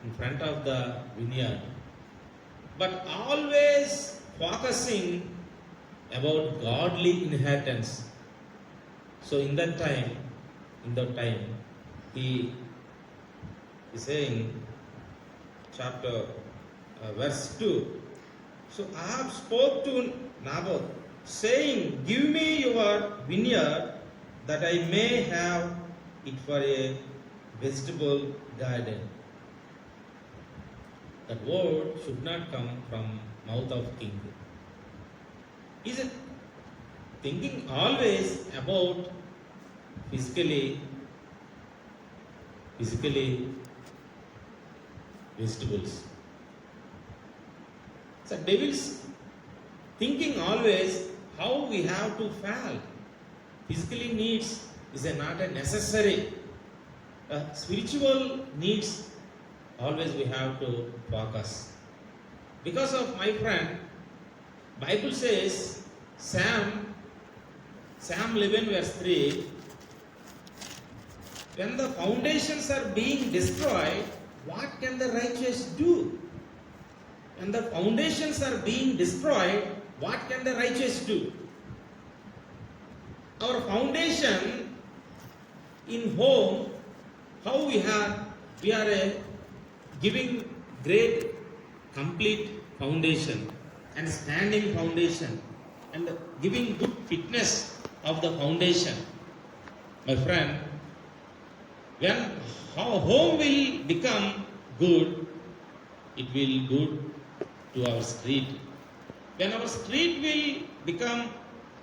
in front of the vineyard, but always focusing about godly inheritance. So in that time, he is saying, chapter verse 2. So Ahab spoke to Naboth, saying, "Give me your vineyard, that I may have it for a vegetable garden." That word should not come from mouth of king. Is it thinking always about physically vegetables? So devil's thinking always how we have to fall. Physically needs is not a necessary. Spiritual needs always we have to focus. Because of my friend, Bible says Psalm 11 verse 3, when the foundations are being destroyed, what can the righteous do? When the foundations are being destroyed, what can the righteous do? Our foundation in home, how we are giving great complete foundation and standing foundation and giving good fitness of the foundation. My friend, when our home will become good, it will good to our street. When our street will become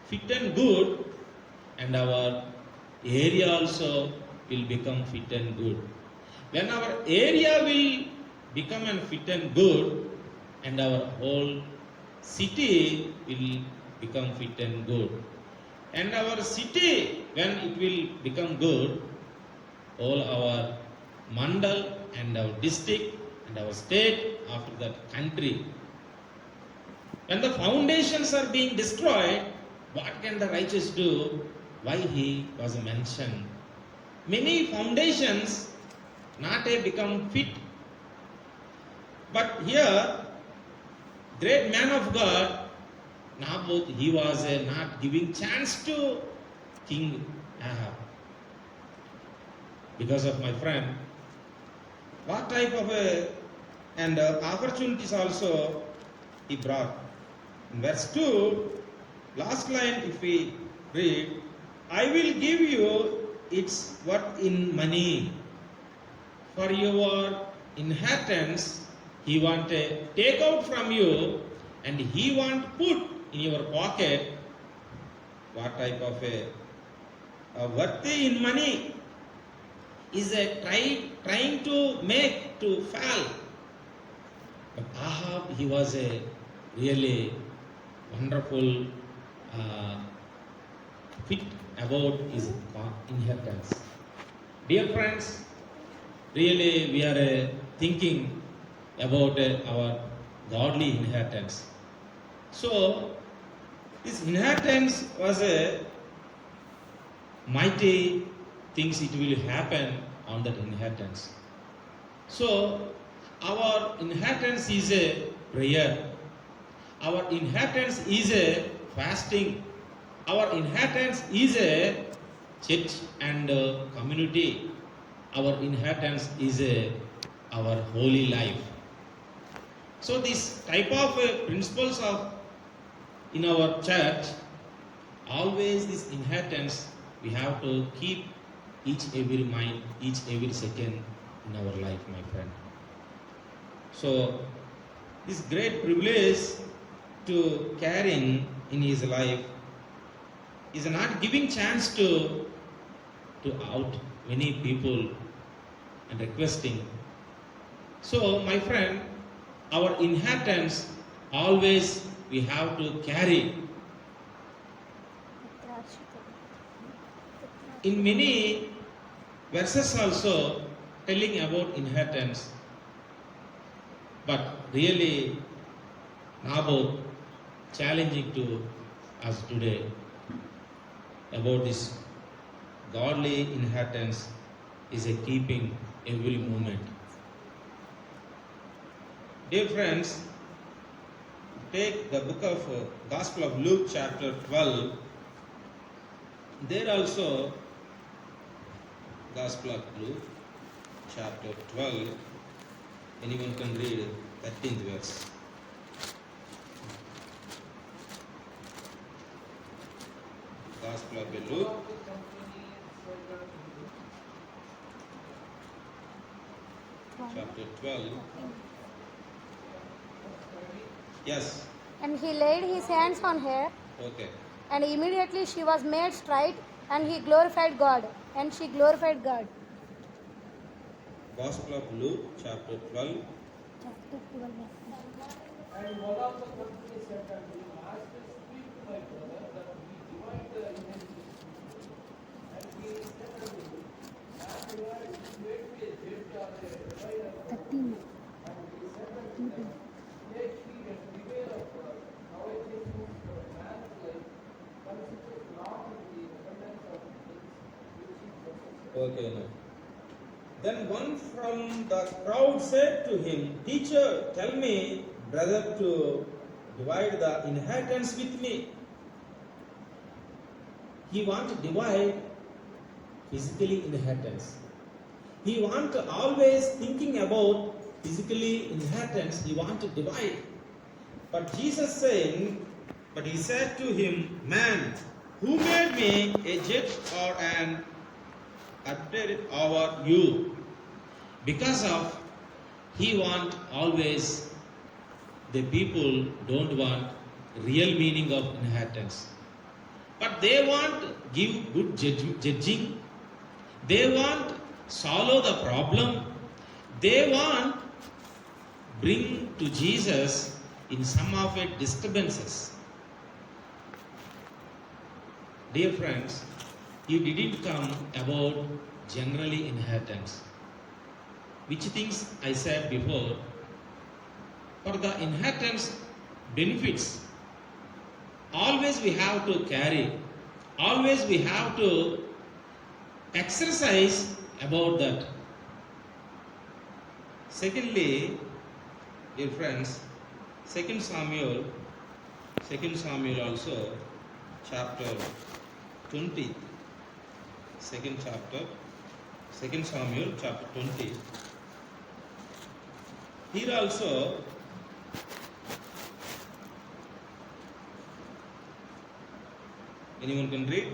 fit and good, and our area also will become fit and good. When our area will become and fit and good, and our whole city will become fit and good. And our city, when it will become good, all our mandal and our district and our state, after that country. When the foundations are being destroyed, what can the righteous do? Why he was mentioned. Many foundations not become fit. But here, great man of God, Naboth, he was not giving chance to King Ahab. Because of my friend, what type of opportunities also he brought. In verse 2, last line if we read, "I will give you its worth in money. For your inheritance, he want to take out from you, and he want put in your pocket." What type of worthy in money is trying to make to fall. But Ahab, he was a really wonderful fit about his inheritance. Dear friends, really we are thinking about our godly inheritance. So this inheritance was a mighty things it will happen on that inheritance. So our inheritance is a prayer. Our inheritance is a fasting. Our inheritance is a church and community. Our inheritance is our holy life. So this type of principles of in our church, always this inheritance we have to keep each every mind, each every second in our life, my friend. So this great privilege to carrying in his life is not giving chance to out many people and requesting. So my friend, our inheritance always we have to carry. In many verses also telling about inheritance, but really Naboth challenging to us today about this godly inheritance is a keeping every moment. Dear friends, take the book of Gospel of Luke chapter 12. There also, Gospel of Luke chapter 12, anyone can read 13th verse. Gospel of Luke chapter 12. Yes. And he laid his hands on her, Okay. and immediately she was made straight, and he glorified God, and she glorified God. Gospel of Luke chapter 12. And one of the company said unto him, Master, speak to my brother that we divide the inheritance. And he said unto him, Master, Lord, if you make me a judge or a divider. 13. And he said unto them, take heed and beware of how it is for a man's life, consider not in the abundance of things which he possesses. Okay, now. Then one from the crowd said to him, Teacher, tell me, brother, to divide the inheritance with me. He want to divide physically inheritance. He want to always thinking about physically inheritance. He want to divide. But Jesus saying, but he said to him, Man, who made me a judge or an arbiter over you? Because of he want always, the people don't want real meaning of inheritance, but they want give good judging, they want solve the problem, they want bring to Jesus in some of it disturbances. Dear friends, he didn't come about generally inheritance, which things I said before. For the inheritance benefits, always we have to carry, always we have to exercise about that. Secondly, dear friends, 2 Samuel also, chapter 20. 2 Samuel chapter 20. Here also, anyone can read?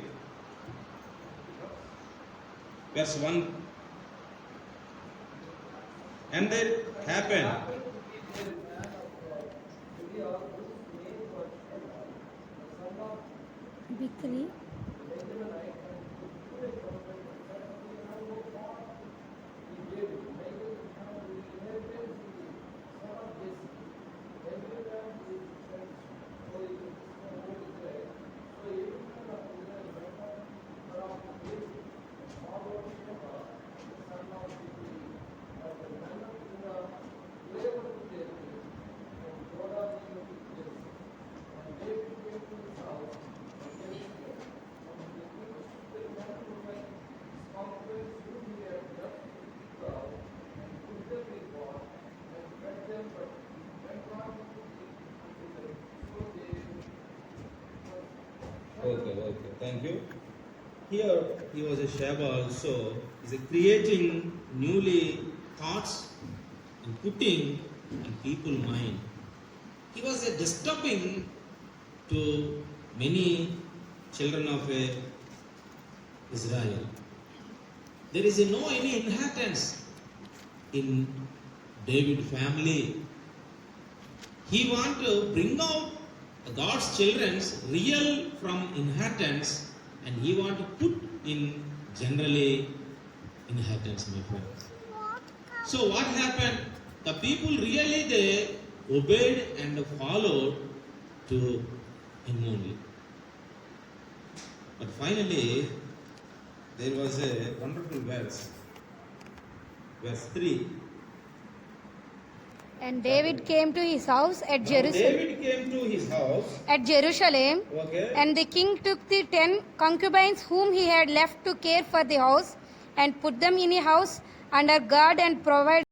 Verse 1. And there happened. Victory. Okay, thank you. Here he was a Sheba also, is a creating newly thoughts and putting in people's mind. He was a disturbing to many children of Israel. There is no any inheritance in David family. He want to bring out God's children's real from inheritance, and he want to put in generally inheritance, my friends. So what happened? The people really they obeyed and followed to him only. But finally, there was a wonderful verse, verse 3. And David came to his house at Now Jerusalem. David came to his house. At Jerusalem, Okay. and the king took the 10 concubines whom he had left to care for the house, and put them in a house under guard and provided